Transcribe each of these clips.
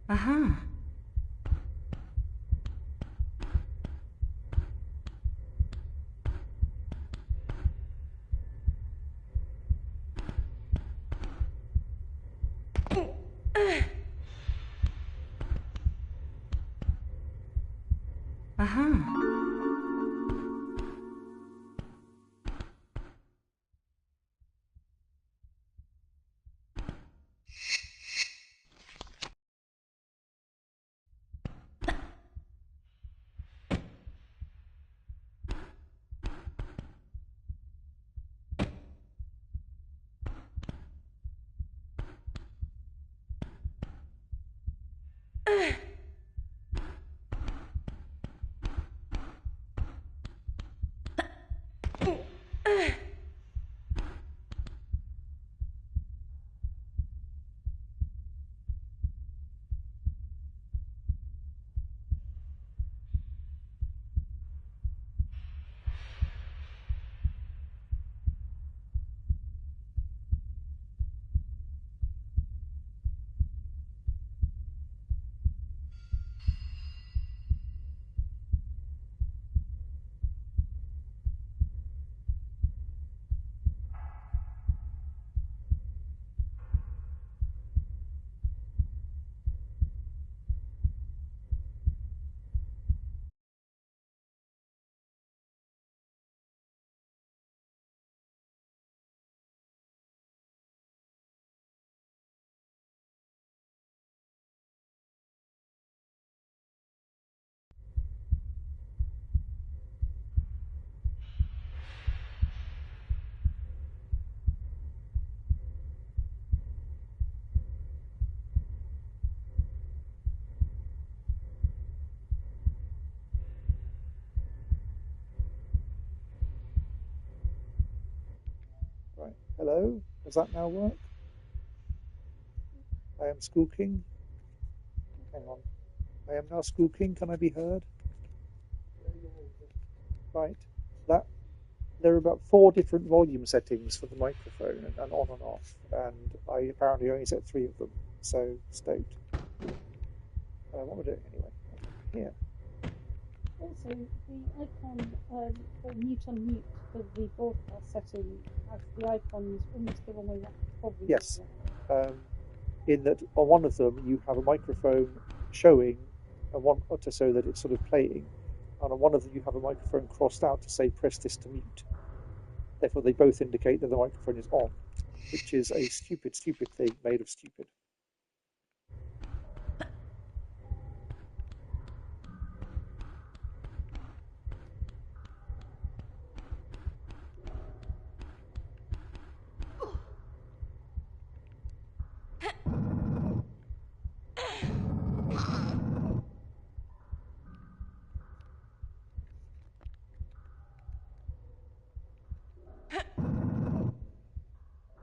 Aha. Aha. Right. Hello. Does that now work? I am School King. Hang on. I am now School King. Can I be heard? Right. That there are about 4 different volume settings for the microphone and on and off, and I apparently only set 3 of them. So stoked. What we're doing anyway? Here. Also, the icon for mute unmute for the broadcast setting has the icons almost the wrong way round. Probably. Yes. In that on one of them you have a microphone showing, and one to so that it's sort of playing, and on one of them you have a microphone crossed out to say press this to mute. Therefore, they both indicate that the microphone is on, which is a stupid thing made of stupid.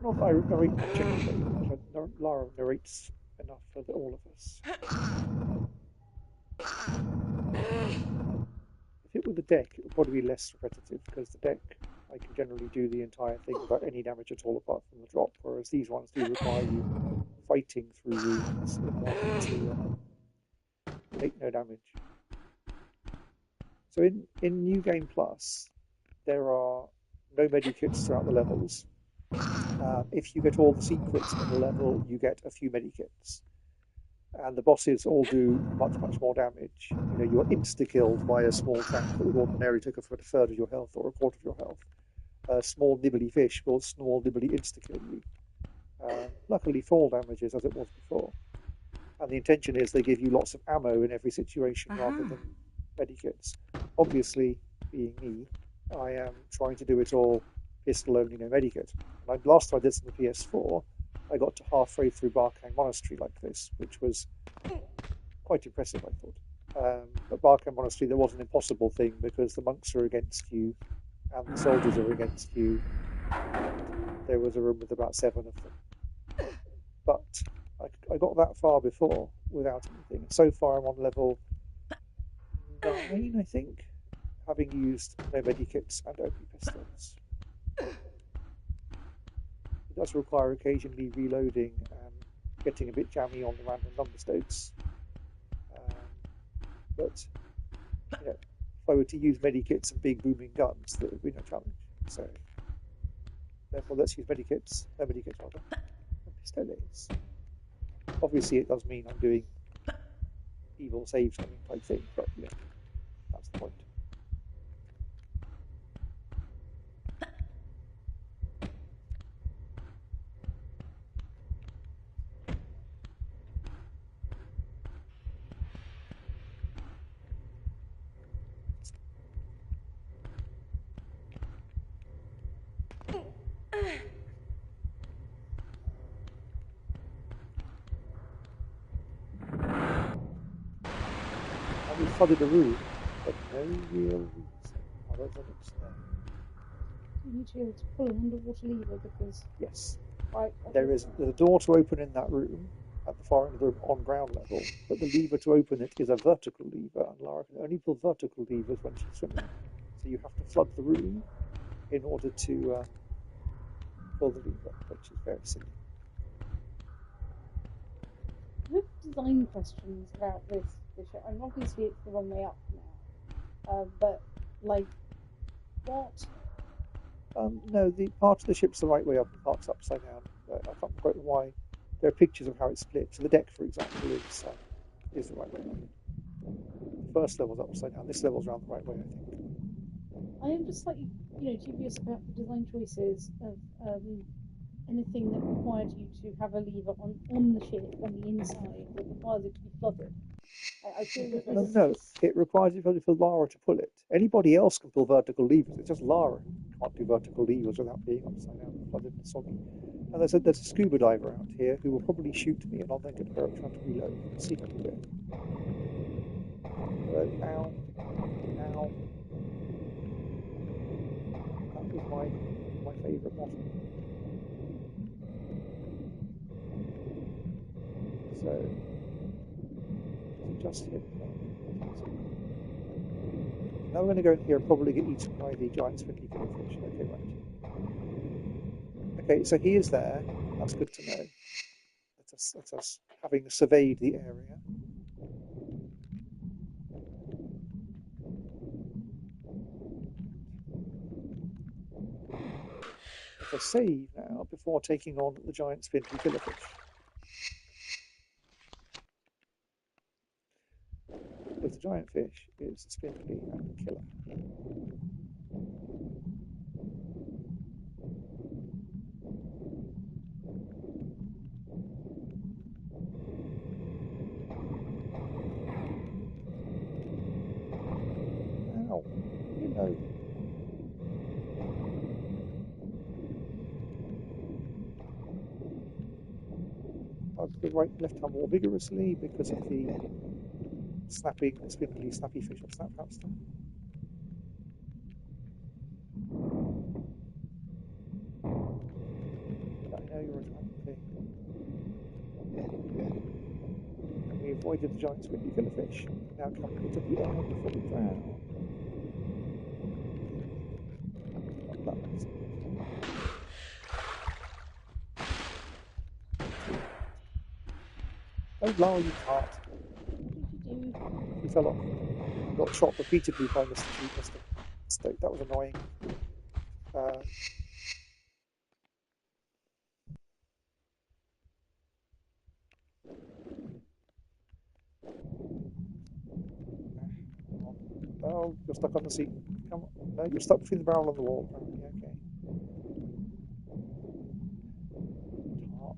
Not that I narrate particularly, but Lara narrates enough for all of us. If it were the deck, it would probably be less repetitive, because the deck, I can generally do the entire thing without any damage at all apart from the drop, whereas these ones do require you fighting through rooms in order to take no damage. So in New Game Plus, there are no medikits throughout the levels, If you get all the secrets in the level, you get a few medikits. And the bosses all do much, much more damage. You know, you're insta-killed by a small tank that would ordinarily take a third of your health or a quarter of your health. A small nibbly fish will small nibbly insta-kill you. Luckily, fall damages as it was before. And the intention is they give you lots of ammo in every situation rather than medikits. Obviously, being me, I am trying to do it all pistol only, no medikit. And last time I did this on the PS4, I got to halfway through Barkham Monastery like this, which was quite impressive, I thought. But Barkham Monastery, there was an impossible thing because the monks are against you and the soldiers are against you. There was a room with about 7 of them. But I got that far before without anything. So far I'm on level 9, I think, having used no medikits and only pistols. It does require occasionally reloading and getting a bit jammy on the random number stoats. But you know, if I were to use medikits and big booming guns, there would be no challenge. So therefore, let's use medikits, no medikits rather, and pistoles. Obviously, it does mean I'm doing evil save something type thing, but yeah, that's the point. And we flooded the room, but no real reason other than it's there. You need to be able to pull an underwater lever because. Yes. Right. There's a door to open in that room at the far end of the room on ground level, but the lever to open it is a vertical lever, and Lara can only pull vertical levers when she's swimming. So you have to flood the room in order to pull the lever, which is very silly. I have design questions about this ship. I mean, obviously it's the wrong way up now, but like, what? No, the part of the ship's the right way up and part's upside down. I can't quite remember why. There are pictures of how it's split. So the deck, for example, is the right way up. The first level's upside down. This level's around the right way, I think. I am just like, dubious about the design choices of anything that required you to have a lever on the ship on the inside that requires it to be flooded. I feel that No, it requires for Lara to pull it. Anybody else can pull vertical levers. It's just Lara who can't do vertical levers without being upside down and flooded and soggy. And there's a scuba diver out here who will probably shoot me, and I'll then get her up trying to reload. Let's see how we go. Ow. Ow. That was my favourite model. So, just hit. Now we're going to go in here and probably get eaten by the giant spindly killifish. Okay, right. Okay, so he is there. That's good to know. That's us having surveyed the area. Let us save now before taking on the giant spindly killifish. Because the giant fish is spindly and killer. Ow. You know. I'll the right left hand more vigorously because of the snapping, spindly, snappy fish or snap hamster. I know you're a giant thing. And we avoided the giant spindly killifish. Now coming into the air before we drown. That makes sense. Oh, Lara, you tart. What did you do? He fell off. He got shot repeatedly by Mr. Stoke. That was annoying. Oh, you're stuck on the seat. Come on. No, you're stuck between the barrel and the wall. Apparently. Okay. Tart.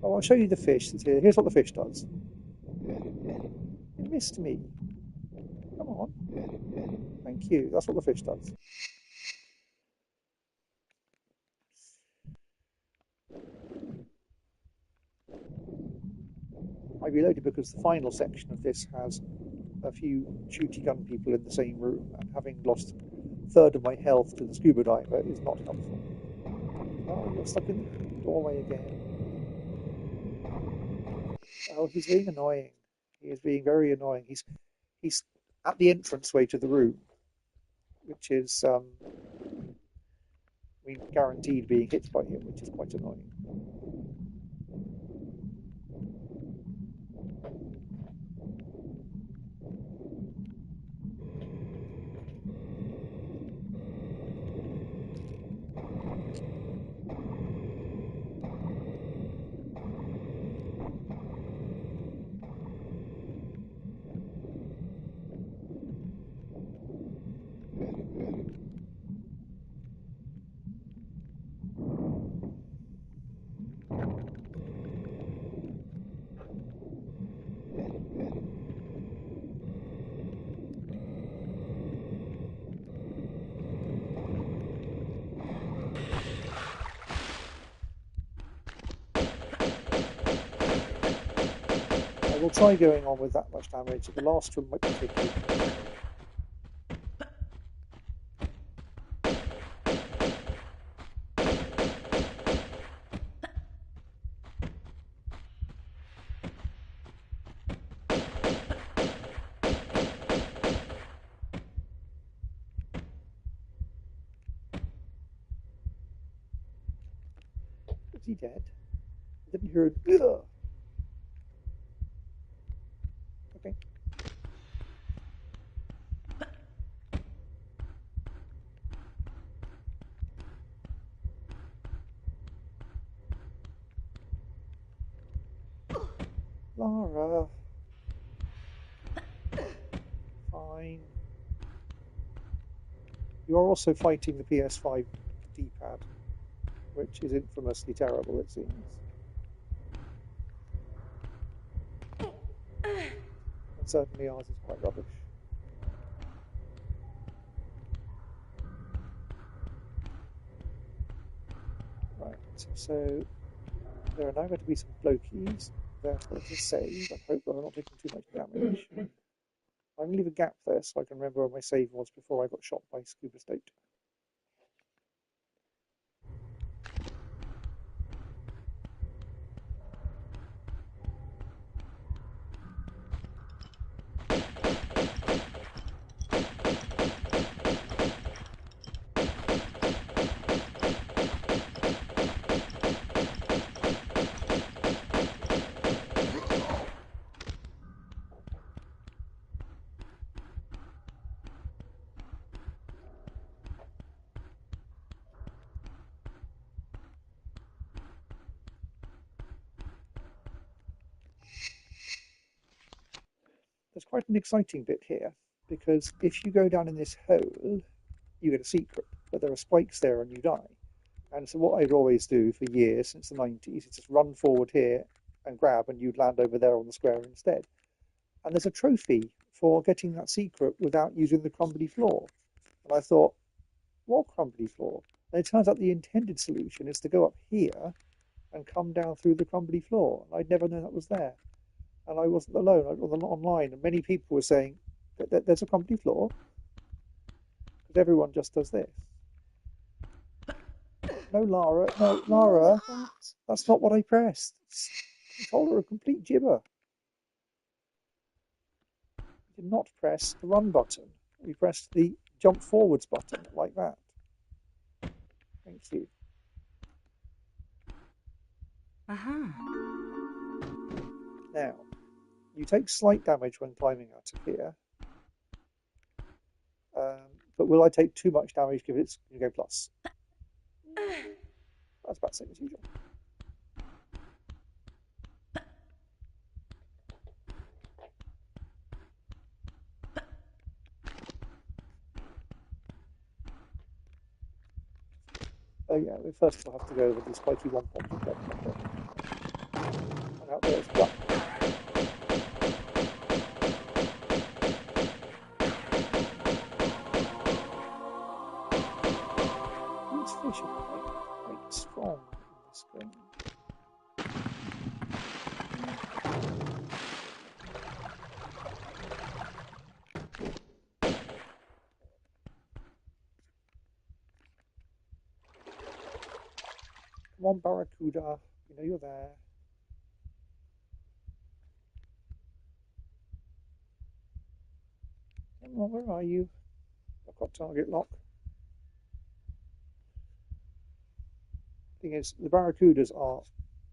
Oh, I'll show you the fish. Here's what the fish does. It missed me. Come on. Thank you. That's what the fish does. I reloaded because the final section of this has a few shooty gun people in the same room, and having lost a third of my health to the scuba diver is not helpful. Oh, you're stuck in the doorway again. Oh, he's being annoying. He is being very annoying. He's at the entranceway to the room, which is guaranteed being hit by him, which is quite annoying. I will try going on with that much damage. The last one might be tricky. Is he dead? I didn't hear it. Ugh. Okay. Lara. Fine. You are also fighting the PS5 D-pad, which is infamously terrible, it seems. And certainly ours is quite rubbish. Right, so there are now going to be some blokies. Therefore, to save and hope that I'm not taking too much damage. I'm going to leave a gap there so I can remember where my save was before I got shot by Scuba State. There's quite an exciting bit here, because if you go down in this hole, you get a secret, but there are spikes there and you die. And so what I'd always do for years, since the 90s, is just run forward here and grab, and you'd land over there on the square instead. And there's a trophy for getting that secret without using the crumbly floor. And I thought, what crumbly floor? And it turns out the intended solution is to go up here and come down through the crumbly floor. And I'd never known that was there. And I wasn't alone. I was online, and many people were saying that there's a crumbly floor because everyone just does this. No, Lara. No, Lara. That's not what I pressed. Controller a complete gibber. We did not press the run button. We pressed the jump forwards button like that. Thank you. Now, you take slight damage when climbing out of here. but will I take too much damage given it's going to go plus? That's about the same as usual. Oh yeah, we first we'll have to go over the spiky 1 point. And out there's duck. These fish are quite strong in this game. Come on, Barracuda, you know you're there. Come on, where are you? I've got target lock. Thing is, the Barracudas are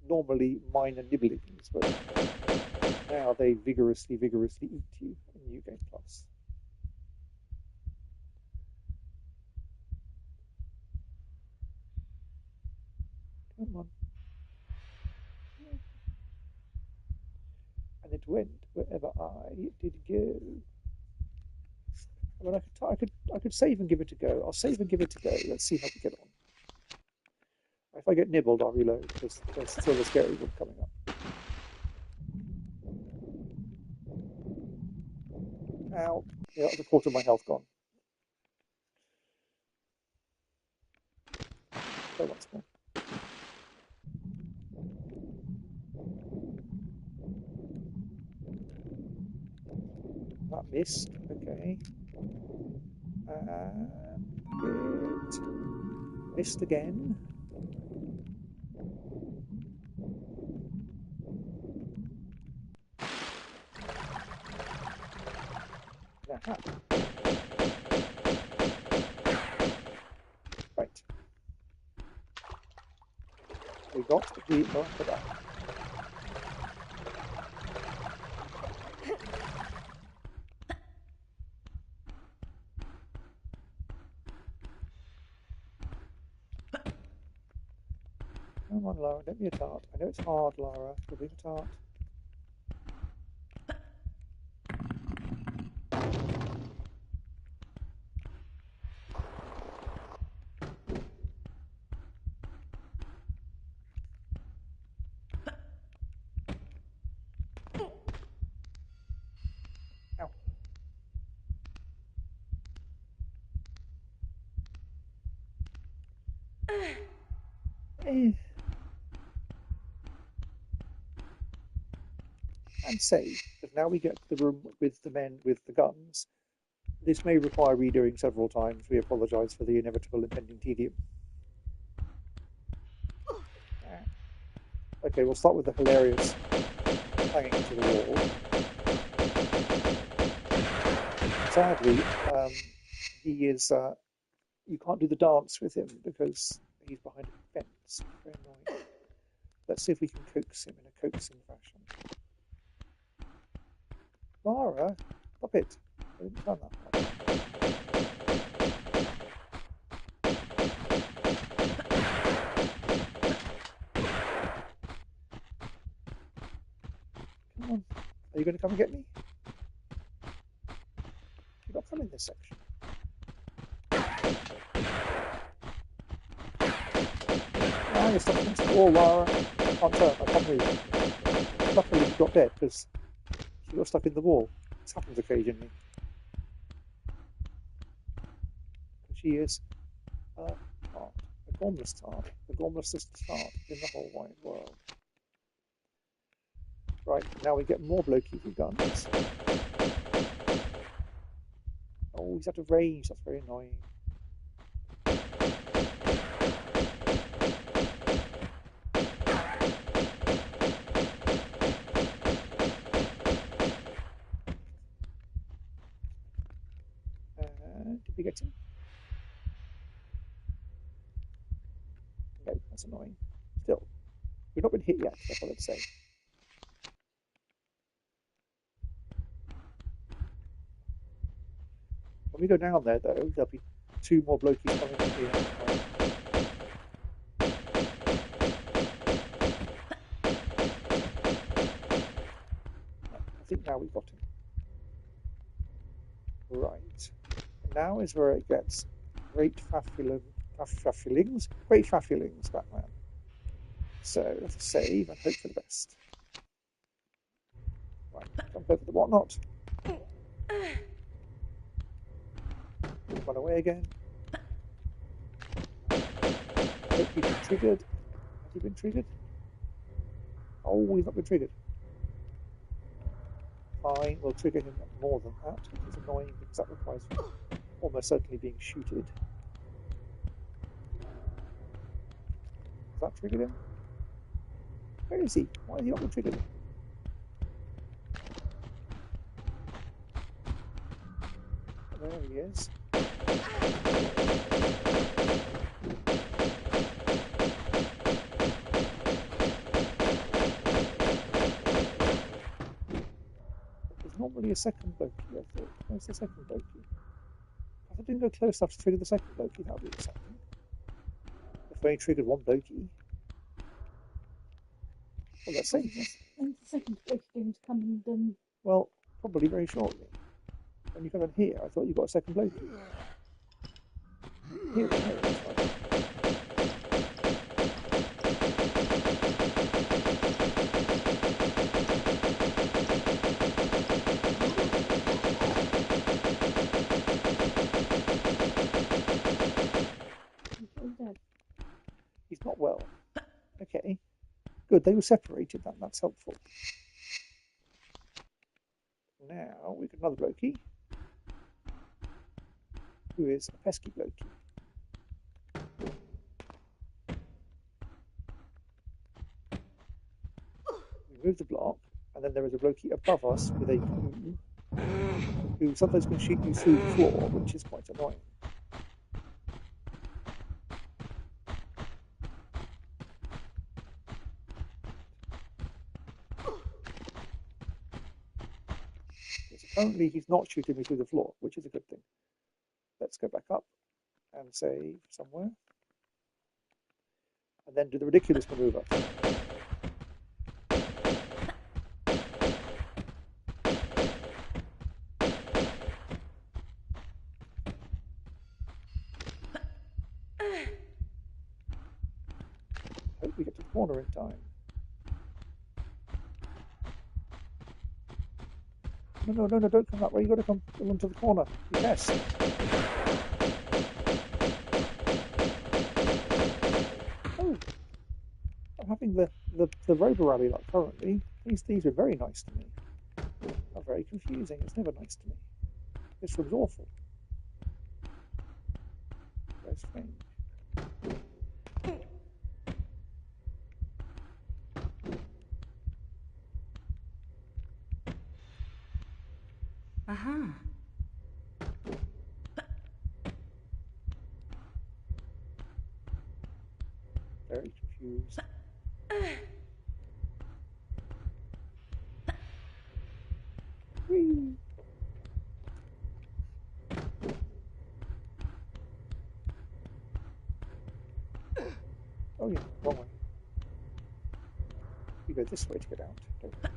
normally minor nibblings, but now they vigorously eat you in New Game Plus. Come on. And it went wherever I did go. I mean, I could save and give it a go. I'll save and give it a go. Let's see how we get on. If I get nibbled, I'll reload because there's still a scary one coming up. Ow! Yeah, that's a quarter of my health gone. Go once more. That missed. Okay. It missed again. Aha. Right. We got the Barracuda. Come on, Lara, don't be a tart. I know it's hard, Lara. You're being a tart. Ow. And save, because now we get to the room with the men with the guns. This may require redoing several times. We apologise for the inevitable impending tedium. Okay, we'll start with the hilarious hanging to the wall. Sadly, he is. You can't do the dance with him because he's behind a fence. Very annoying. Let's see if we can coax him in a coaxing fashion. Lara, stop it. I didn't plan that hard. Come on. Are you going to come and get me? You're not coming this section. Ah, you're stuck against the wall, Lara. I can't turn. I can't move. Luckily, you got dead because you got stuck in the wall. This happens occasionally. She is a tart. A gormless tart. The gormlessest tart in the whole wide world. Right, now we get more blokies with guns. Oh, he's out of range. That's very annoying. Did we get him? No, that's annoying. Still, we've not been hit yet, that's what I'd say. When we go down there, though, there'll be 2 more blokies coming up here. I think now we've got him. Right. Now is where it gets great faffulings, Batman. So let's save and hope for the best. Right, jump over the whatnot. Run away again. I hope he's been triggered. Has he been triggered? Oh, he's not been triggered. Fine, we'll trigger him more than that, which is annoying because that requires almost certainly being shooted. Has that triggered him? Where is he? Why has he not been triggered? There he is. There's normally a second Loki, I thought. Where's the second Loki? If I didn't go close enough to trigger the second Loki, that would be exciting. If I only triggered one Loki. Well, let's save this. When's the second Loki going to come and Well, probably very shortly. When you come in here, I thought you got a second Loki. Here, no, it's fine. He's not well. Okay. Good, they were separated, that's helpful. Now we've got another Loki, who is a pesky Loki. We move the block, and then there is a Loki above us with a glue, who sometimes can shoot you through the floor, which is quite annoying. Currently, he's not shooting me through the floor, which is a good thing. Let's go back up and save somewhere. And then do the ridiculous maneuver. Hope we get to the corner in time. No, don't come that way. You've got to come onto the corner. Yes. Oh. I'm having the Robo Rally like currently. These are very nice to me. Are very confusing. It's never nice to me. This room's awful. Very strange. Very confused. Whee! Oh yeah, wrong way. You go this way to get out. Don't you?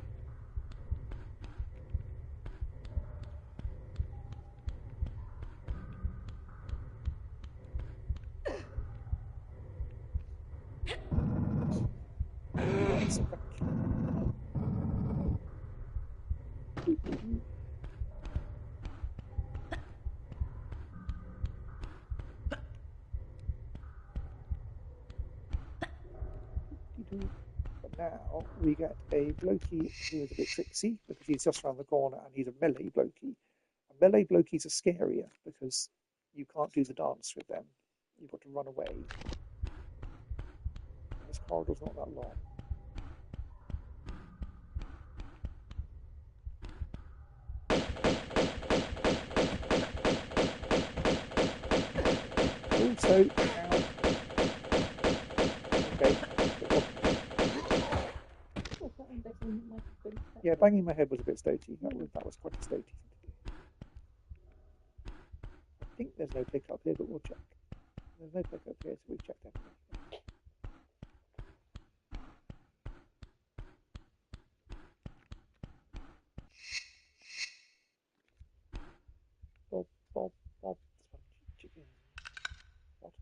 But now we get a Blokey who is a bit tricksy because he's just around the corner and he's a melee Blokey. And melee Blokeys are scarier because you can't do the dance with them. You've got to run away. This corridor's not that long. Also, okay. Yeah, banging my head was a bit stagey. That was quite a stagey thing to do. think there's no pickup here, but we'll check. There's no pickup here, so we've checked everything. Bob, Bob, Bob, spongy chicken. What?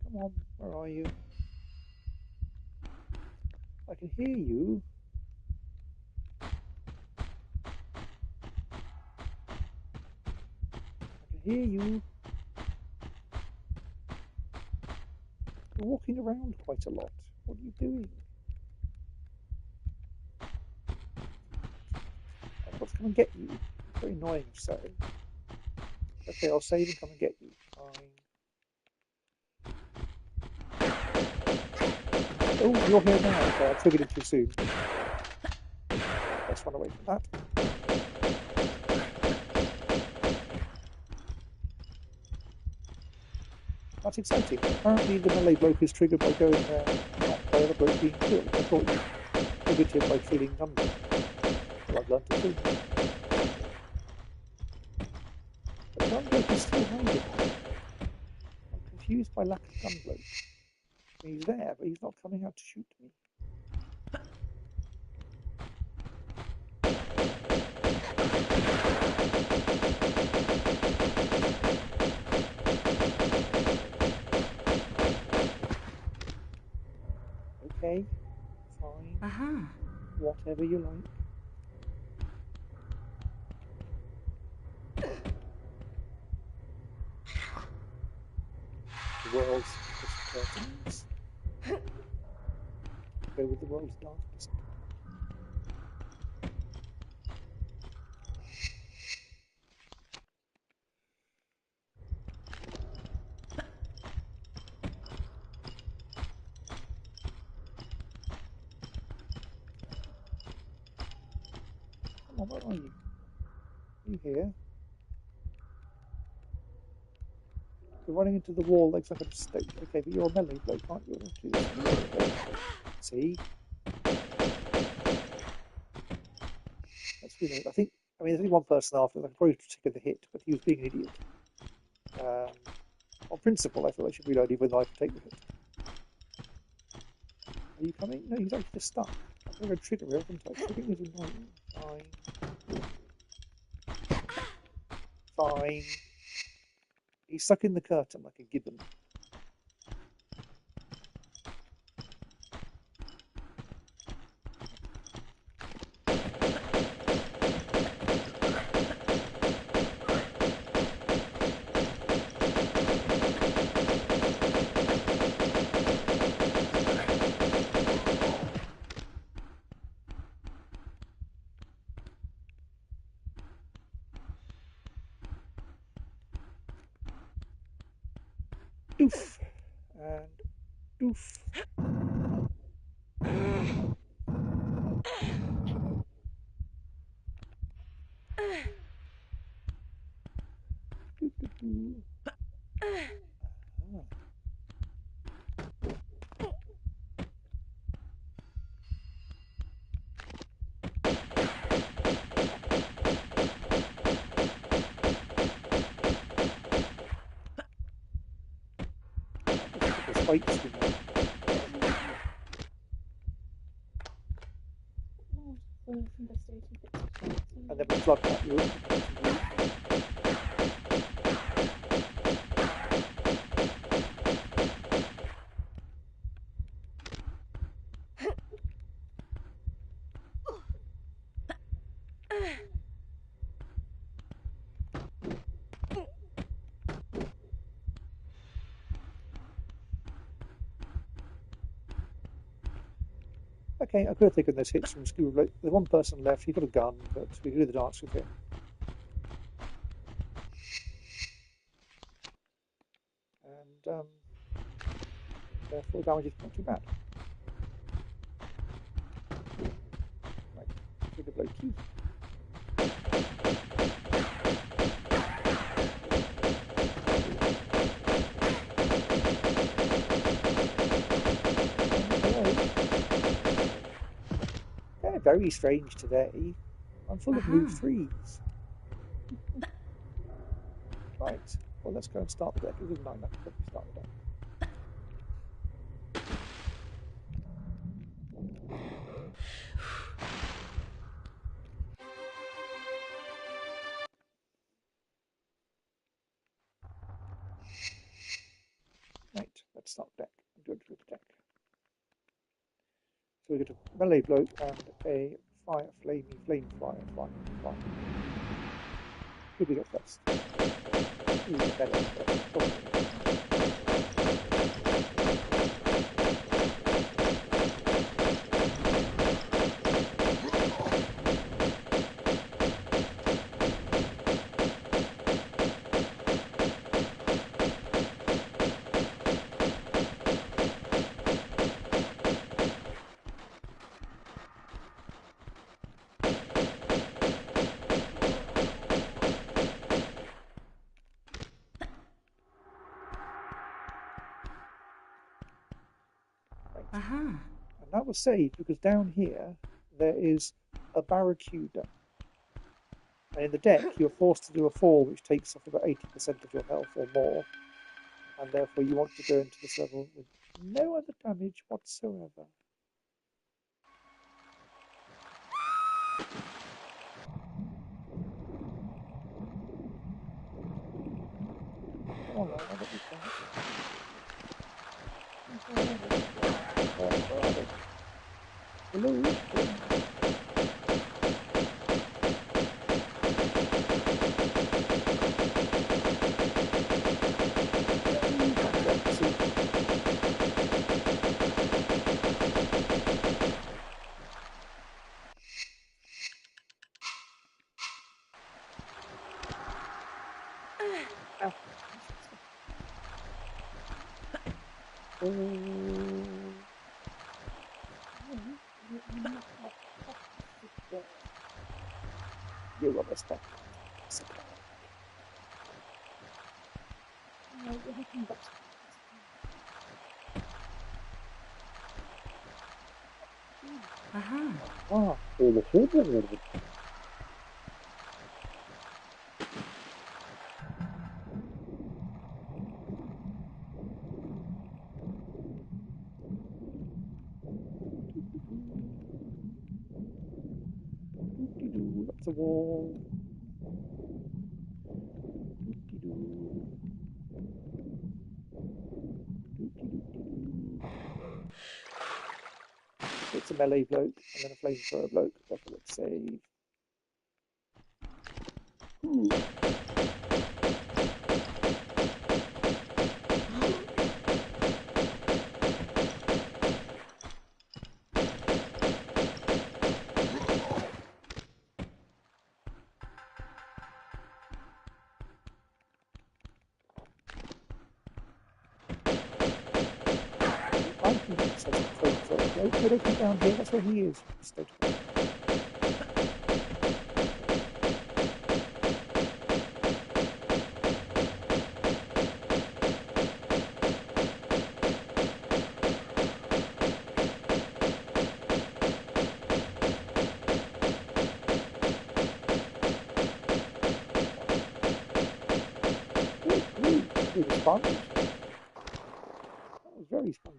Come on, where are you? I can hear you. I can hear you. You're walking around quite a lot. What are you doing? I've got to come and get you. It's very annoying if so. Okay, I'll save and come and get you. Fine. Oh, you're here now. Okay, I triggered it too soon. Let's run away from that. That's exciting. Apparently the melee bloke is triggered by going there, not by other bloke being killed. I thought you triggered him by killing Gunbloke. Well, I've learned to kill him. But Gunbloke is still hiding. I'm confused by lack of Gunbloke. He's there, but he's not coming out to shoot me. Okay, fine. Whatever you like. The world's darkest curtains. Go with the world's darkest. Come on, where are you? Are you here? You're running into the wall like some kind of stake. Okay, but you're a melee bloke, aren't you? See? That's really. I mean, there's only one person after. I could probably trigger the hit, but he was being an idiot. On principle, I thought I should reload even though I could take the hit. Are you coming? No, he's actually just stuck. I'm going to trigger it, haven't I? Triggering is annoying. Fine. He's stuck in the curtain like a gibbon. Doof. And doof. Spikes, you know. And then we flood that room. Okay, I could have taken those hits from Scuba. The one person left, he got a gun, but we could do the dance with him. And therefore, damage is not too bad. Right, trigger blow key. They're very strange today. I'm full of move threes. Right. Well, let's go and start the deck. It was 9. I can probably start the deck. Right. Let's start the deck. I'm good with the deck. So we get a melee bloke and a flame fire. Who do we get first? Ooh, the melee bloke. And that was saved because down here there is a Barracuda. And in the deck, you're forced to do a fall, which takes off about 80% of your health or more. And therefore, you want to go into this level with no other damage whatsoever. Come on, I'll let you try. Where are they? Hello? You will respect it. Sit down. No, you're looking back. That's a wall. It's a melee bloke and then a flamethrower bloke. Therefore, let's save. Ooh. I think it says flamethrower bloke. Go don't come down here. That's where he is. With a sponge. That was very spongy.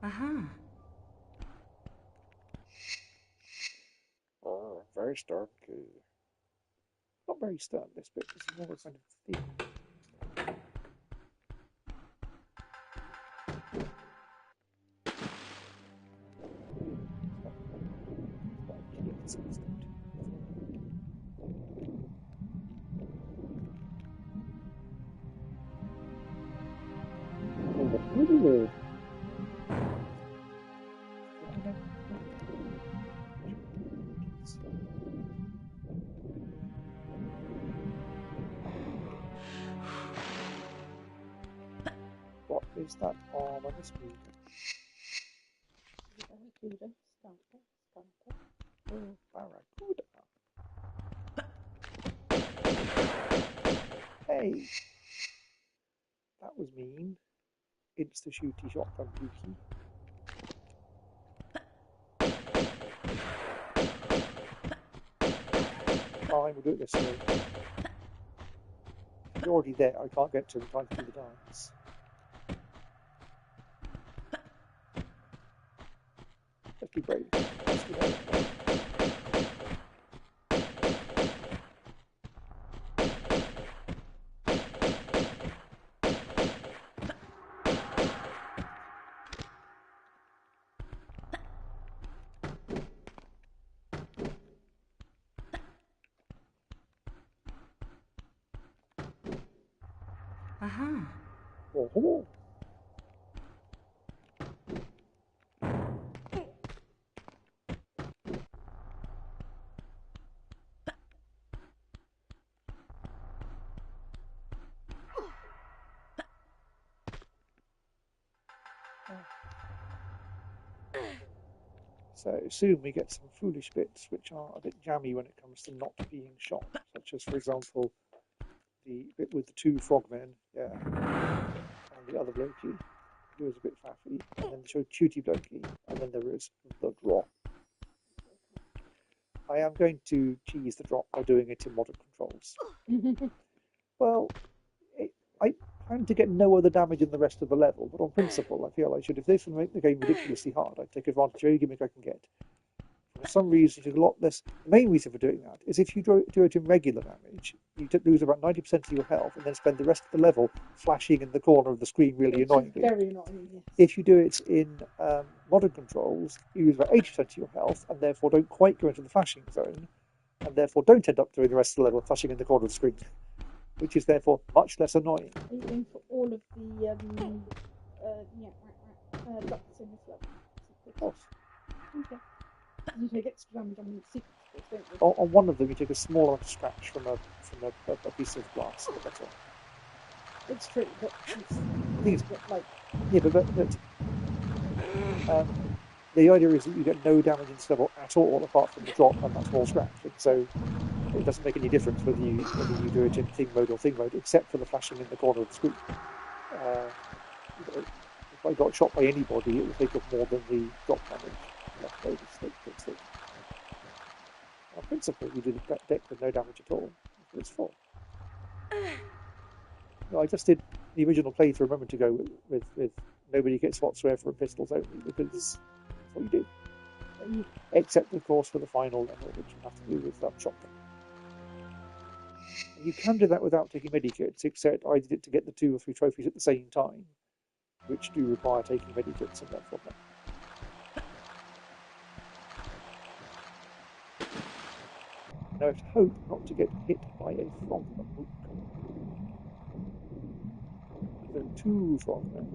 Oh, oh, very stark. Not very stark, this bit. This is more kind of thin. Really weird. What is that arm on the screen? Barracuda, Stamper, Stamper. Oh, Barracuda. Hey! That was mean. Insta-shooty shot from Yuki. Fine, we'll do it this way. You're already there, I can't get to him in time to do the dance. Let's be brave. Let's be brave. Oh, so soon we get some foolish bits which are a bit jammy when it comes to not being shot, such as, for example, the bit with the two frogmen, yeah, and the other blokey, who is a bit faffy, and then the shooty blokey, and then there is the drop. I am going to cheese the drop by doing it in modern controls. Well, I plan to get no other damage in the rest of the level, but on principle, I feel I should. If this would make the game ridiculously hard, I'd take advantage of any gimmick I can get. For some reason, it's a lot less. The main reason for doing that is if you do it in regular damage, you lose about 90% of your health and then spend the rest of the level flashing in the corner of the screen really annoyingly. Very annoying, yes. If you do it in modern controls, you lose about 80% of your health and therefore don't quite go into the flashing zone, and therefore don't end up doing the rest of the level flashing in the corner of the screen, which is therefore much less annoying. Are you going for all of the ducks in this level? Of course. Okay. You take extra damage on the secret bits, don't you? On one of them, you take a small amount of scratch from a piece of glass, but that's all. It's true, but These- like Yeah, but the idea is that you get no damage in this level at all, apart from the drop and that small scratch. And so it doesn't make any difference whether you do it in thing mode or thing mode, except for the flashing in the corner of the screen. If I got shot by anybody, it would take up more than the drop damage. Left over, stick. On principle, you do the deck with no damage at all. That's what it's for. No, I just did the original playthrough a moment ago with nobody gets whatsoever from pistols only, because that's what you do. Except, of course, for the final level, which you have to do with shotgun. And you can do that without taking medikits, except I did it to get the 2 or 3 trophies at the same time, which do require taking medikits, and therefore no. Now I have to hope not to get hit by a frogman. There are 2 frogmen.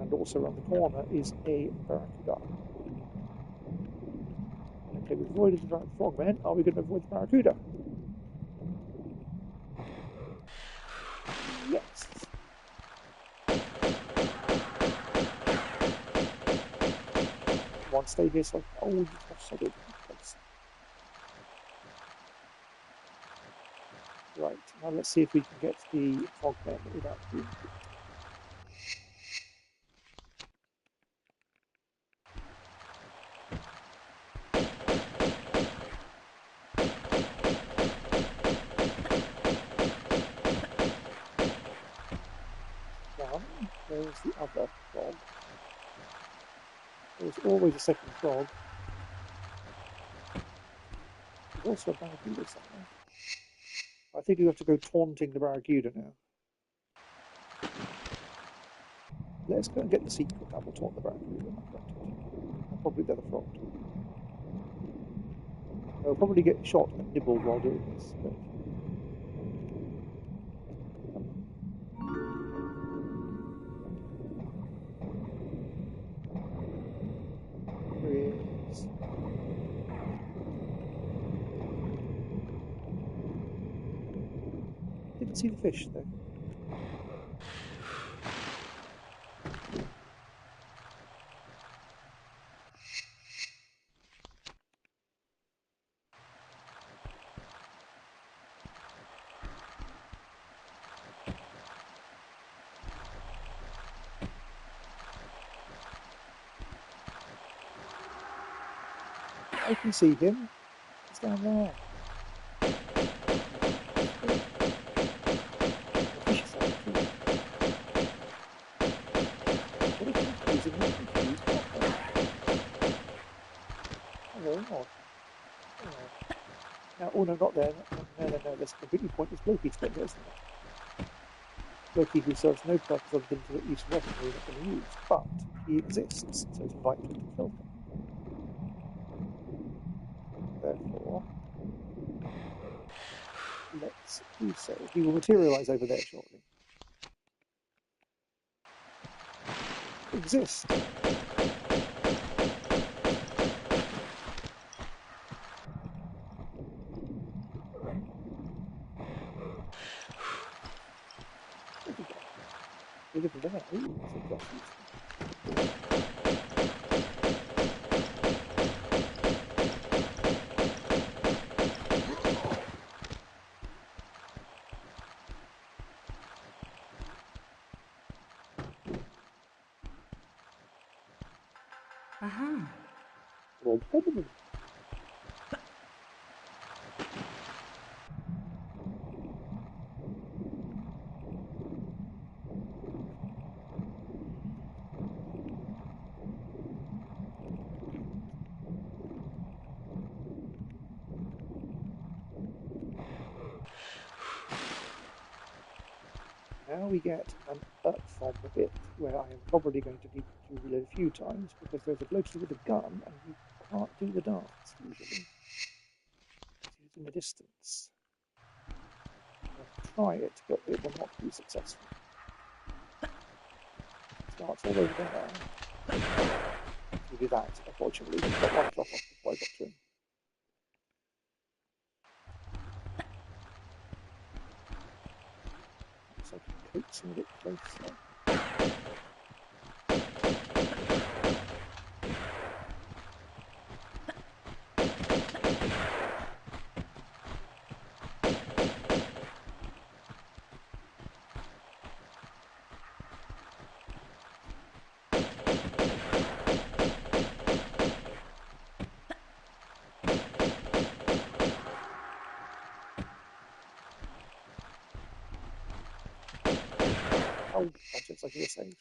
And also around the corner is a barracuda. Okay, we've avoided the frogmen. Are we going to avoid the barracuda? Yes. One stay here so I can... Oh, you sod it. Close. Right, now let's see if we can get the frogmen without being... One, where's the other frog? There's always a second frog. There's also a barracuda somewhere. I think you have to go taunting the barracuda now. Let's go and get the secret. I will taunt the barracuda. And probably the other frog. They'll probably get shot and nibbled while doing this. But... There he is. Didn't see the fish though. I can see him. He's down there. The fish is down too. What a confusing and confused papa. Oh, very odd. Very odd. Now, oh no, not there. No. That's completely pointless Loki to get there, isn't it? Loki who serves no purpose other than to use weaponry we're not going to use. But he exists, so it's vital to kill him. Therefore, let's do so. He will materialize over there shortly. Exist. Where's he gone? He's over there. Ooh, that's exhausting. Well, probably. Now we get an from the bit where I am probably going to need to reload a few times because there's a bloke here with a gun and you can't do the dance usually. He's in the distance. I'll try it, but it will not be successful. Starts all over there. You do that, unfortunately. He's got one shot off before I got to him. So I can coax him a bit closer. Oh, that's like you were saying.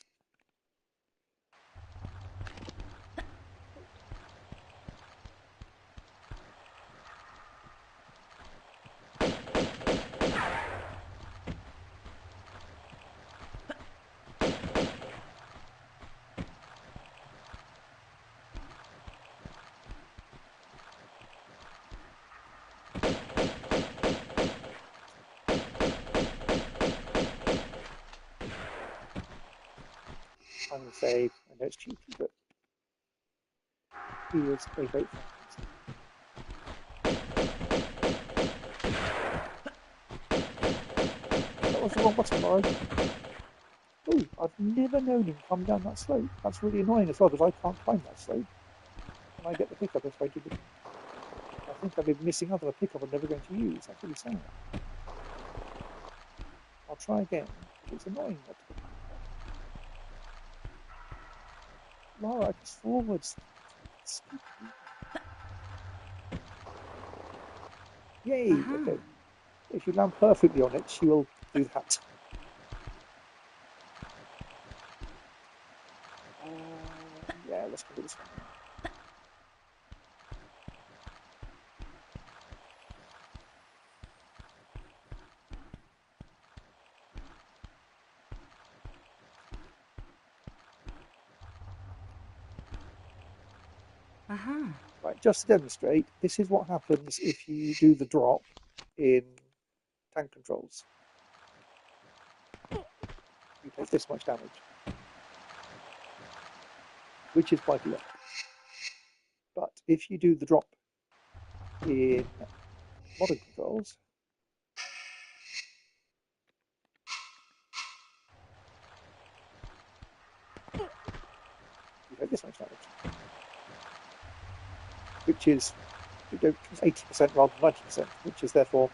I'm going to say, I know it's cheeky, but he is a great fan. That was the wrong button, Lauren. Oh, I've never known him come down that slope. That's really annoying as well because I can't climb that slope. Can I get the pickup if I did it? I think I've been missing out on a pickup I'm never going to use. That's really sad. I'll try again. It's annoying not to get the pickup. Lara, just forwards. Stupid. Yay! Okay. If you land perfectly on it, she will do that. Yeah, let's go with this one now. Right, just to demonstrate, this is what happens if you do the drop in tank controls. You take this much damage, which is quite a lot. But if you do the drop in modern controls, you take this much damage, which is 80% rather than 90%, which is therefore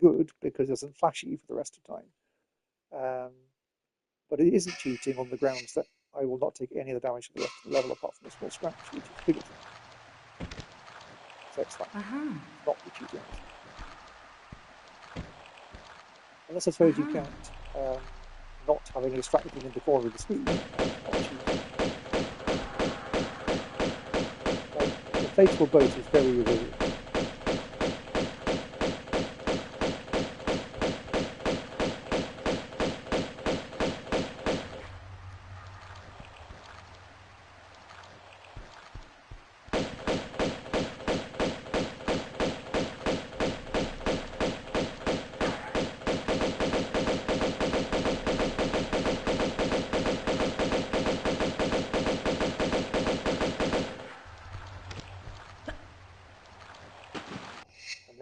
good because it doesn't flash you for the rest of the time. But it isn't cheating on the grounds that I will not take any of the damage for the rest of the level apart from a small scratch, which is bigger. So it's fine. It's not be cheating on this. Unless I suppose you can't not having a distracting thing in the corner of the screen and not cheating. Like, the inflatable boat is very resilient.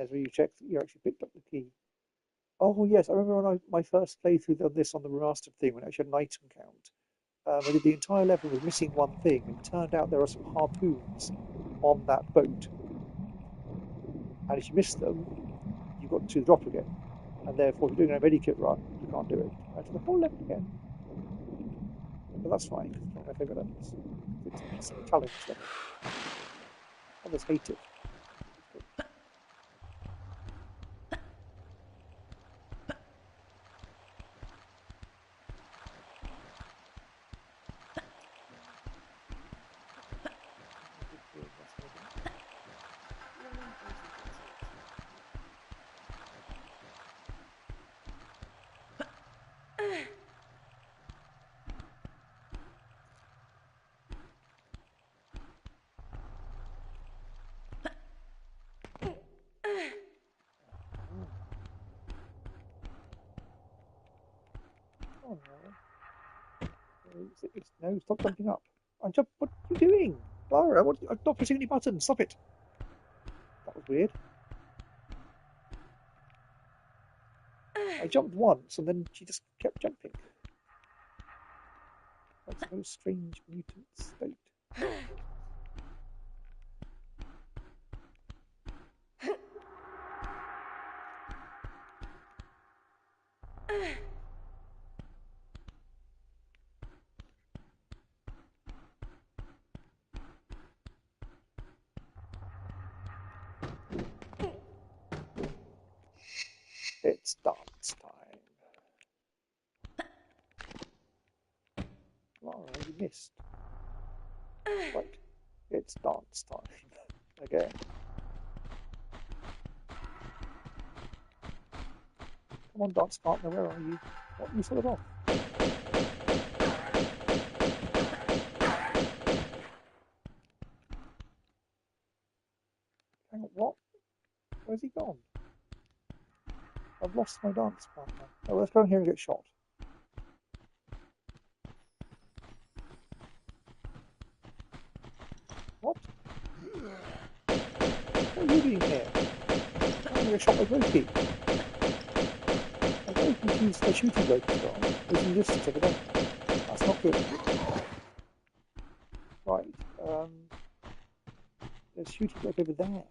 Where you check that you actually picked up the key. Oh yes, I remember when my first playthrough of this on the remastered thing, when I actually had an item count. I did the entire level with missing one thing, and it turned out there are some harpoons on that boat. And if you miss them, you've got to drop again. And therefore, if you're doing a medikit run, you can't do it. I did the whole level again. But that's fine, because it's one of my favourite levels. It's a challenge level. Others hate it. Oh no. No, stop jumping up. What are you doing? Lara, I'm not pressing any buttons. Stop it. That was weird. I jumped once and then she just kept jumping. That's a most strange mutant state. It's dance time. Lara, you missed. Right. It's dance time. Again. Come on, dance partner, where are you? What, you sort of off? Hang on, what? Where's he gone? I've lost my dance partner. Oh, let's go in here and get shot. What? What are you doing here? I'm going to get shot by Loki. I'm very confused by shooting Loki gone. Using this to take it down. That's not good. Right, shooting right over there.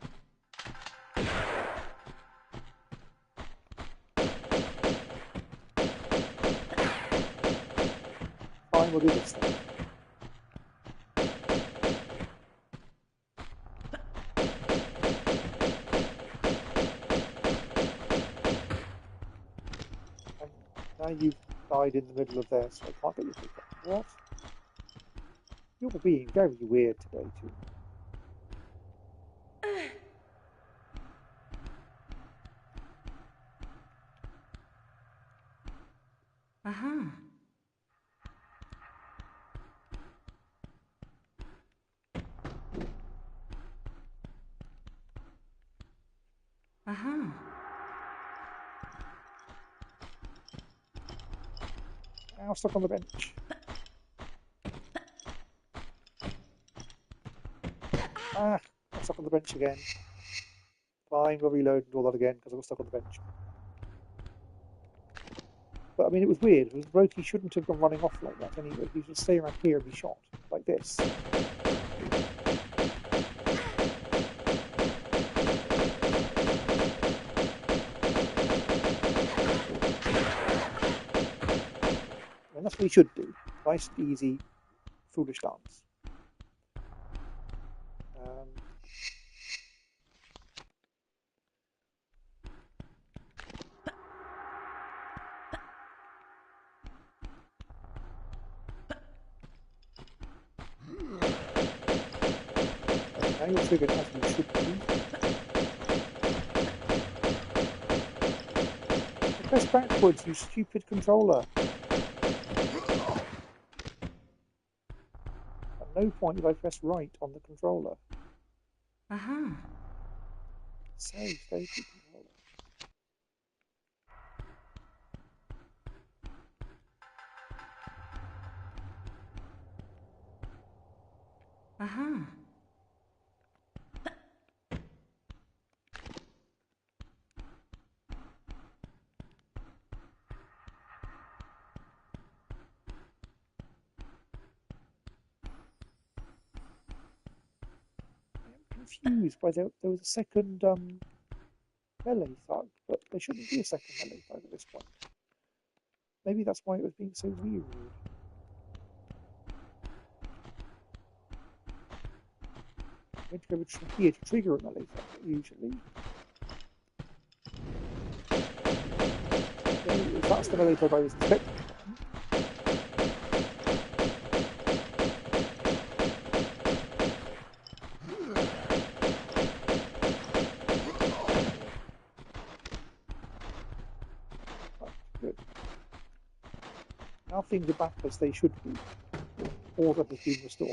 Fine, we'll do this then. And now you've died in the middle of there, so I can't get you to pick up. What? You're being very weird today, too. Uh-huh. Uh-huh. Now stuck on the bench. Ah, I'm stuck on the bench again. Fine, we'll reload and do all that again because I was stuck on the bench. But I mean, it was weird. Roki shouldn't have gone running off like that anyway. He should stay around here and be shot like this. And that's what he should do. Nice, easy, foolish dance. Now you're triggered as you should be. Press backwards, you stupid controller. At no point did I press right on the controller. Uh-huh. Stay controller. Uh-huh. Confused by there was a second melee thug, but there shouldn't be a second melee thug at this point. Maybe that's why it was being so weird. I'm going to go here to trigger a melee thug, usually. If that's the melee thug I was expecting. Good. Now things are back as they should be. Order has been restored.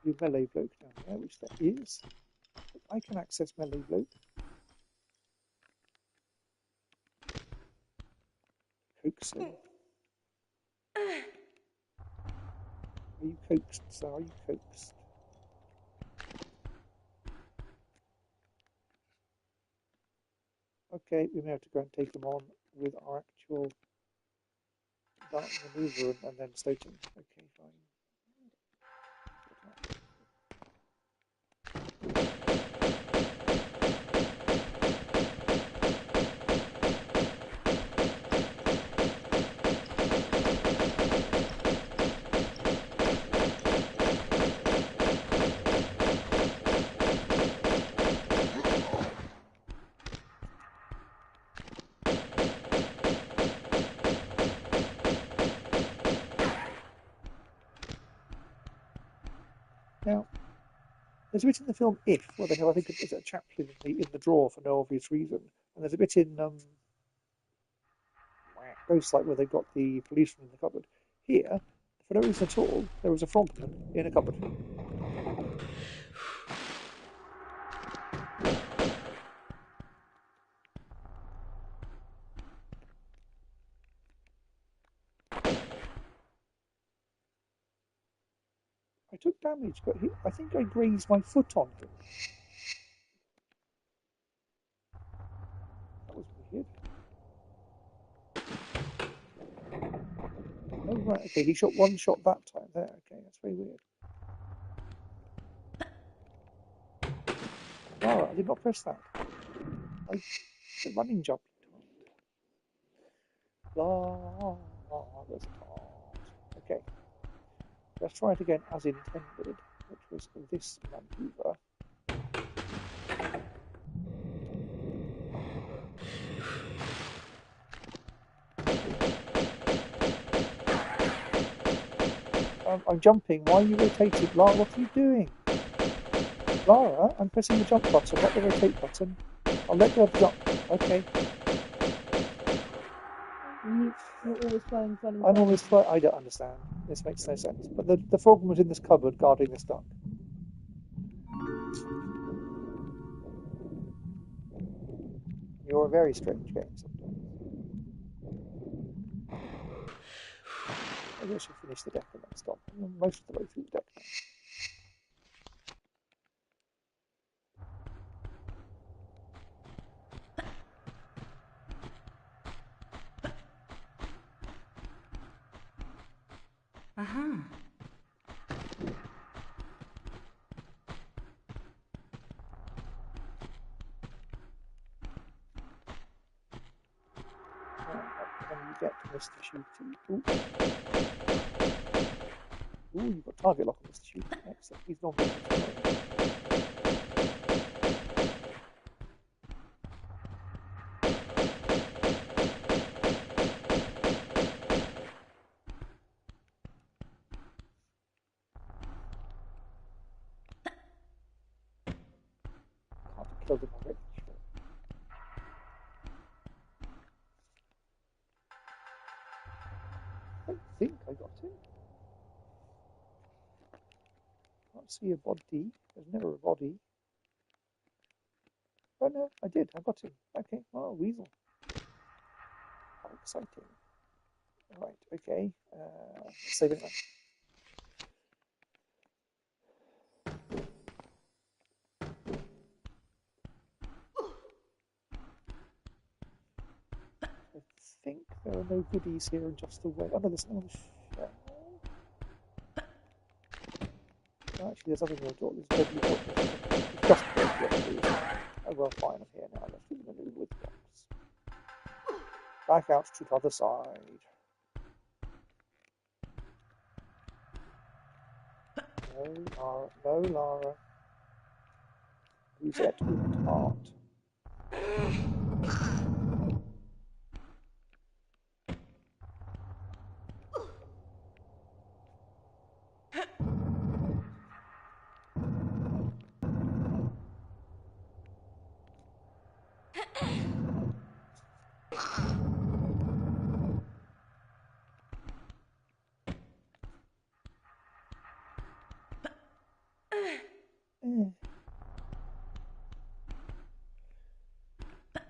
Should be melee bloke down there, which there is. But I can access melee bloke. Coaxing. Are you coaxed, sir? Are you coaxed? Okay, we may have to go and take them on with our actual dart maneuver and then stoating. Okay, fine. There's a bit in the film If where they have, I think, is it a chaplain in the drawer for no obvious reason, and there's a bit in Ghostlight where they've got the policeman in the cupboard. Here, for no reason at all, there was a frontman in a cupboard. I took damage, but I think I grazed my foot on him. That was weird. Oh, right, okay, he shot one shot that time there. Okay, that's very weird. Lara, I did not press that. The running jump. Lara's taunt. Okay. Let's try it again as intended, which was this maneuver. I'm jumping. Why are you rotating? Lara, what are you doing? Lara, I'm pressing the jump button, not the rotate button. I'll let go of the jump. Okay. You're always flying. I'm always flying. I don't understand. This makes no sense. But the frog was in this cupboard guarding this duck. You're a very strange game sometimes. Maybe I should finish the deck and then stop. I'm most of the way through the deck now. Aha. When you get to Mr. Shooty. Ooh, you've got target lock on Mr. Shooty. Excellent. He's not visible to me. Can't have killed him already, sure. I think I got him. Can't see a body. There's never a body. Oh no, I did. I got him. Okay. Oh, weasel. How exciting. Right, okay. Save it now. I think there are no goodies here and just a way. Oh no, there's no shell. No, actually, there's nothing in the door. There's totally pointless. It's just a door. Oh well, fine. I'm here now. Let's do the maneuver with blocks. Back out to the other side. No, Lara. No, Lara. Vous êtes une tarte.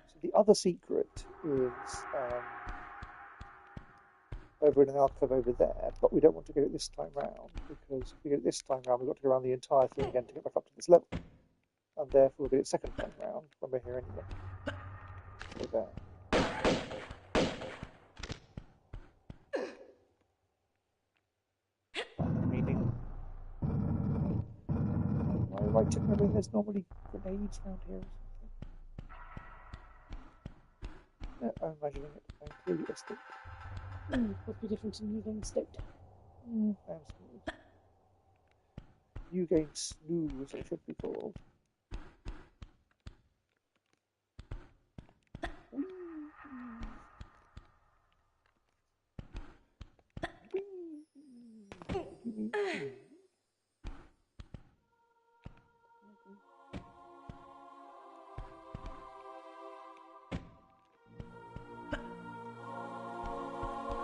So the other secret is over in an alcove over there, but we don't want to get it this time round, because if we get it this time round, we've got to go around the entire thing again to get back up to this level. And therefore we'll get it second time round when we're here anyway. So there. Meaning, am I right in remembering there's normally grenades around here or something? No, I'm imagining it. I'm clearly escaped. Must be different to New Game Stoked. I'm smooth. New Game Snoo, as it should be called.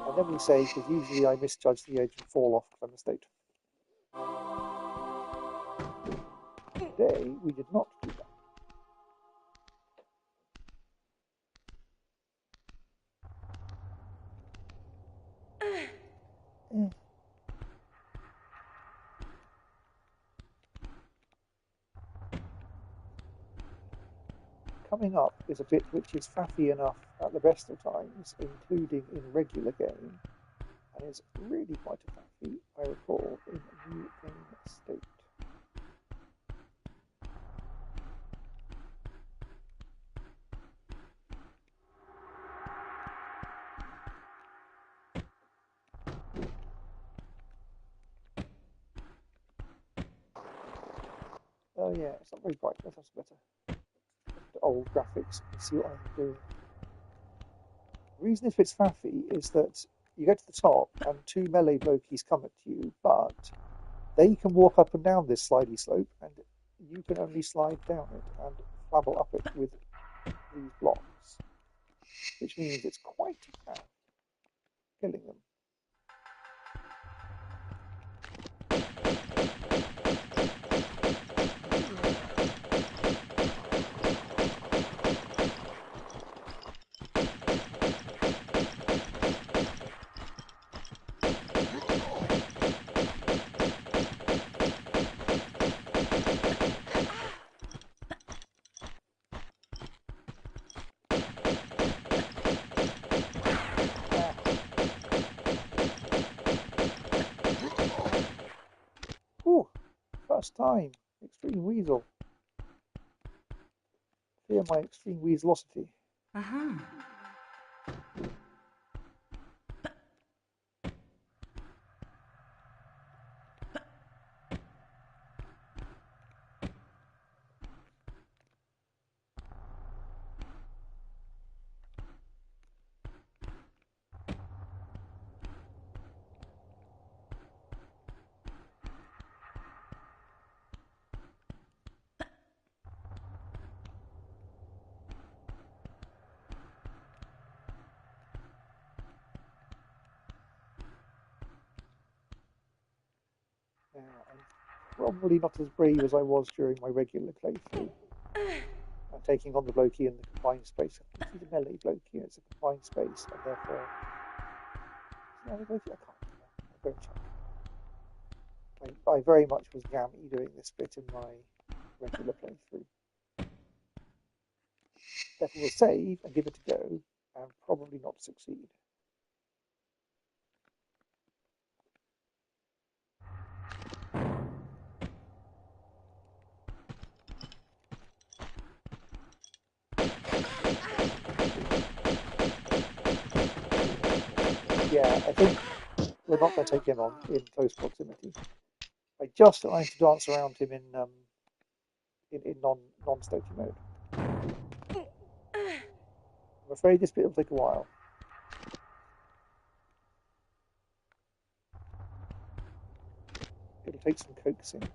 And then we say, because usually I misjudge the edge and fall off because I'm a state. Today, we did not do that. Coming up is a bit which is faffy enough at the best of times, including in regular game, and is really quite a faffy, I recall, in New Game State. Oh yeah, it's not very bright. Let's have some better old graphics and see what I'm doing. The reason it fits faffy is that you get to the top and two melee blokies come at you, but they can walk up and down this slidey slope, and you can only slide down it and flabble up it with these blocks, which means it's quite a faff killing them. Ooh, first time. Extreme Weasel. Fear my extreme weaselosity. Aha. Now, I'm probably not as brave as I was during my regular playthrough. I'm taking on the blokey in the confined space. I can see the melee blokey, and it's a confined space, and therefore... I can't remember. I'll go check. I very much was gammy doing this bit in my regular playthrough. Therefore, we'll save and give it a go, and probably not succeed. Yeah, I think we're not going to take him on in close proximity. I just managed to dance around him in non-stokey mode. I'm afraid this bit will take a while. It'll take some coaxing.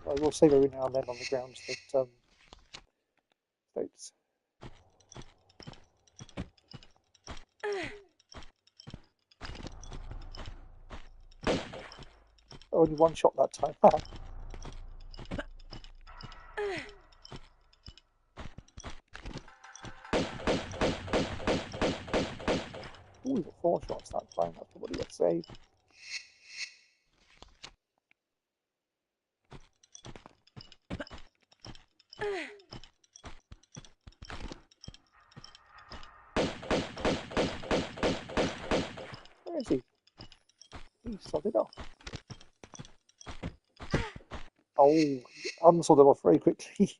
I will save every now and then on the grounds that states. Only one shot that time. Ooh, we got 4 shots that time. That's probably what saved. Where is he? He sodded off. Oh, he unsodded off very quickly.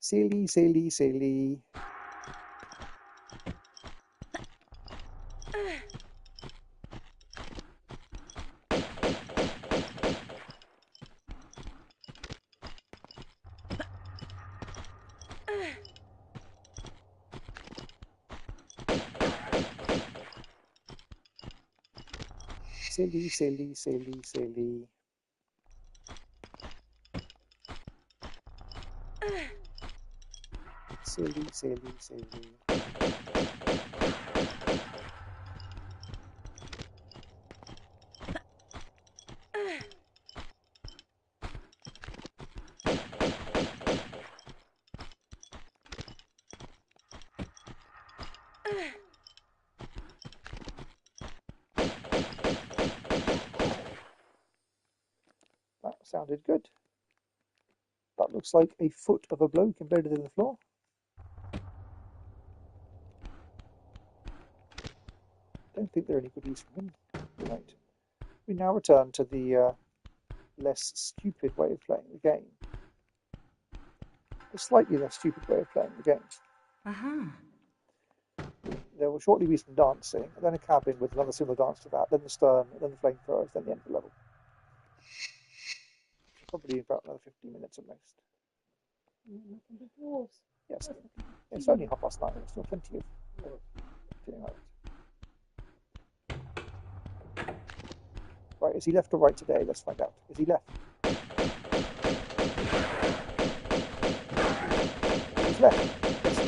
Silly, silly, silly. Silly, silly, silly, silly. Silly, silly, silly. That sounded good. That looks like a foot of a bloke embedded in the floor. Don't think there are any goodies from him. Right. We now return to the less stupid way of playing the game. A slightly less stupid way of playing the game. Aha. There will shortly be some dancing, then a cabin with another similar dance to that, then the stern, then the flamethrowers, then the end of the level. Probably about another 15 minutes at most. Yes, it's only 9:30. There's still plenty of feeling like it. Right, is he left or right today? Let's find out. Is he left? He's left. Yes.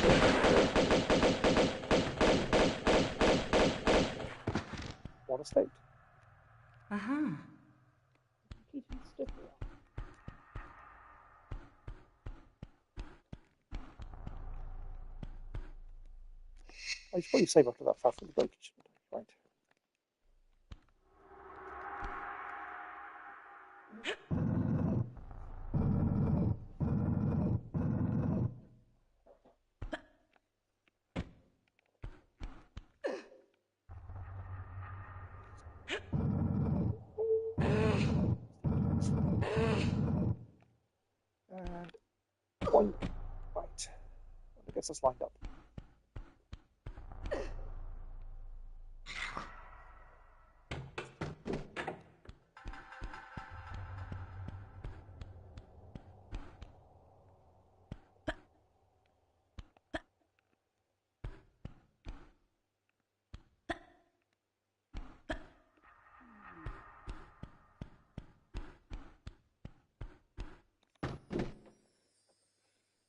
What a state. Aha. I should probably save after that faff with the breakage. Right. And one. Right. That gets us lined up.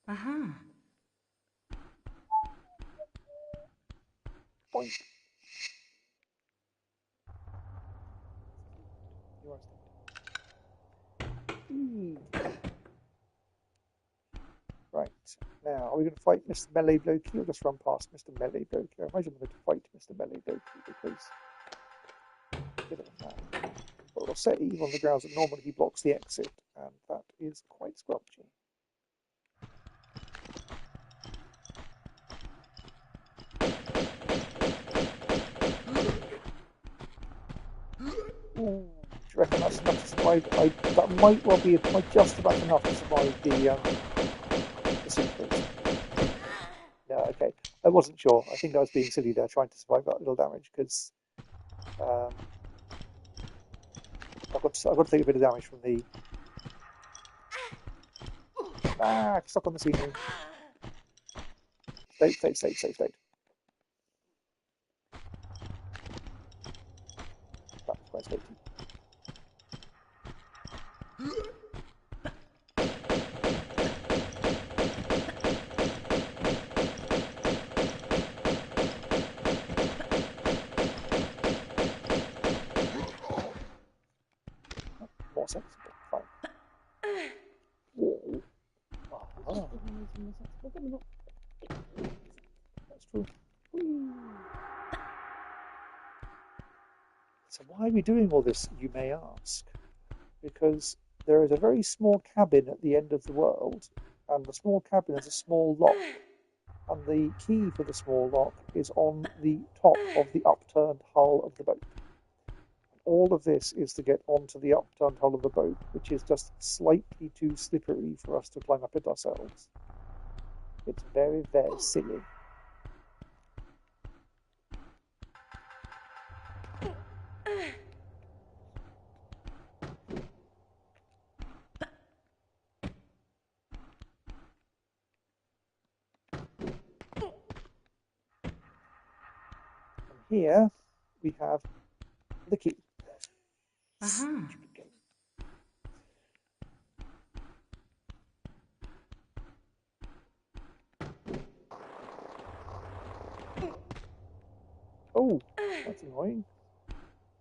Aha. Point. You are right. Now, are we going to fight Mr. Melee Blokey or just run past Mr. Melee Blokey? I imagine we're going to fight Mr. Melee Blokey because bit of a fan. But we'll set Eve on the grounds that normally he blocks the exit, and that is quite scrumptious. Ooh, do you reckon that's enough to survive? That might well be just about enough to survive the secret. No, okay. I wasn't sure. I think I was being silly there, trying to survive that little damage because I've got to take a bit of damage from the stuck on the scenery. Stayed. That was quite safety. More sensible. Fine. Whoa. Oh, that's true. So why are we doing all this, you may ask? Because there is a very small cabin at the end of the world, and the small cabin has a small lock. And the key for the small lock is on the top of the upturned hull of the boat. All of this is to get onto the upturned hull of the boat, which is just slightly too slippery for us to climb up it ourselves. It's very, very silly. And here we have the key. Aha. Oh, that's annoying.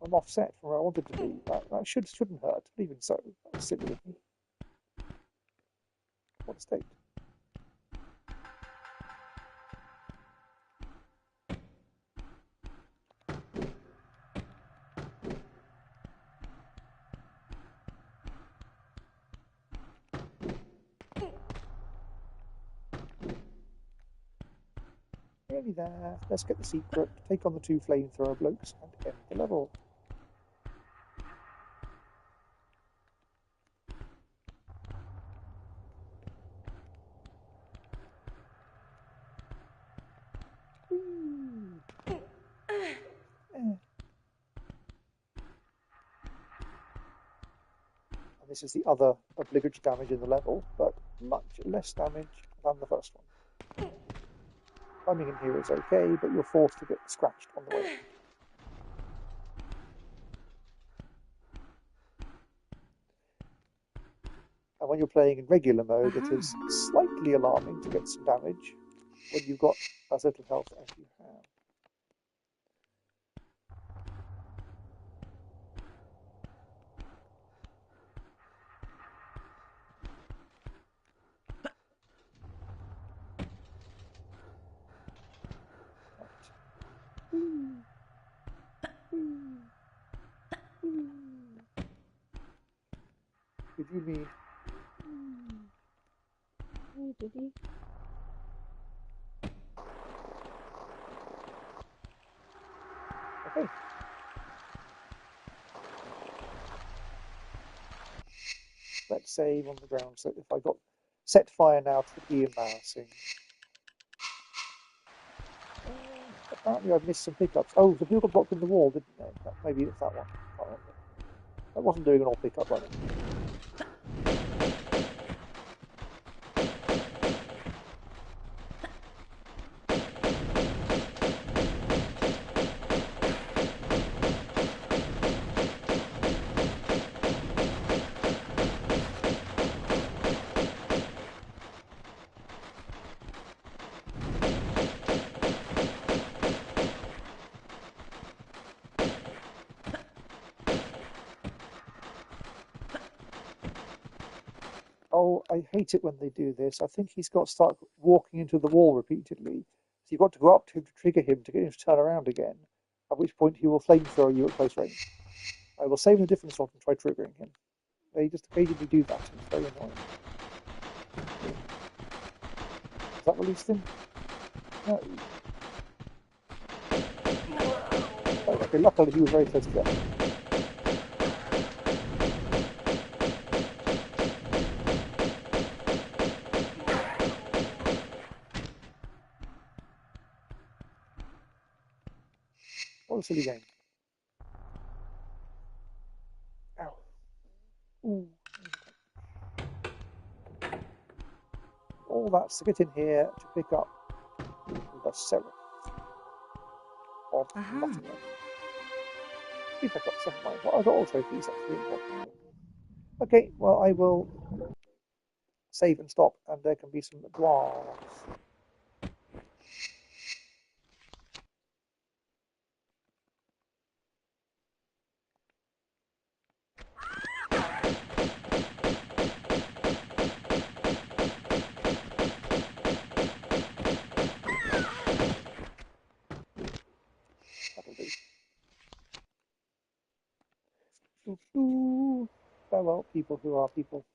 I'm offset from where I wanted to be. That shouldn't hurt, but even so, that was silly of me. What a state. Nearly there. Let's get the secret, take on the 2 flamethrower blokes, and end the level. And this is the other obligatory damage in the level, but much less damage than the first one. Climbing in here is okay, but you're forced to get scratched on the way. And when you're playing in regular mode, it is slightly alarming to get some damage when you've got as little health as you have. Did you mean? Oh, did he? Okay. Let's save on the ground. So if I got set fire now, it would be embarrassing. Apparently I've missed some pickups. Oh, the people got blocked in the wall, didn't they? Maybe it's that one. I can't remember. That wasn't doing an all pickup running. Oh, I hate it when they do this. I think he's got to start walking into the wall repeatedly. So you've got to go up to him to trigger him to get him to turn around again, at which point he will flamethrower you at close range. I will save him a different slot and try triggering him. They just occasionally do that, and it's very annoying. Has that released him? No. Oh, okay, luckily he was very close to that. What a silly game. Ow. Ooh. All that's to get in here to pick up the Seraph of Nottingham. We pick up some of mine. Well, I got all trophies, that's really important. Okay, well, I will save and stop, and there can be some dwarves. That'll do. Farewell, people who are people.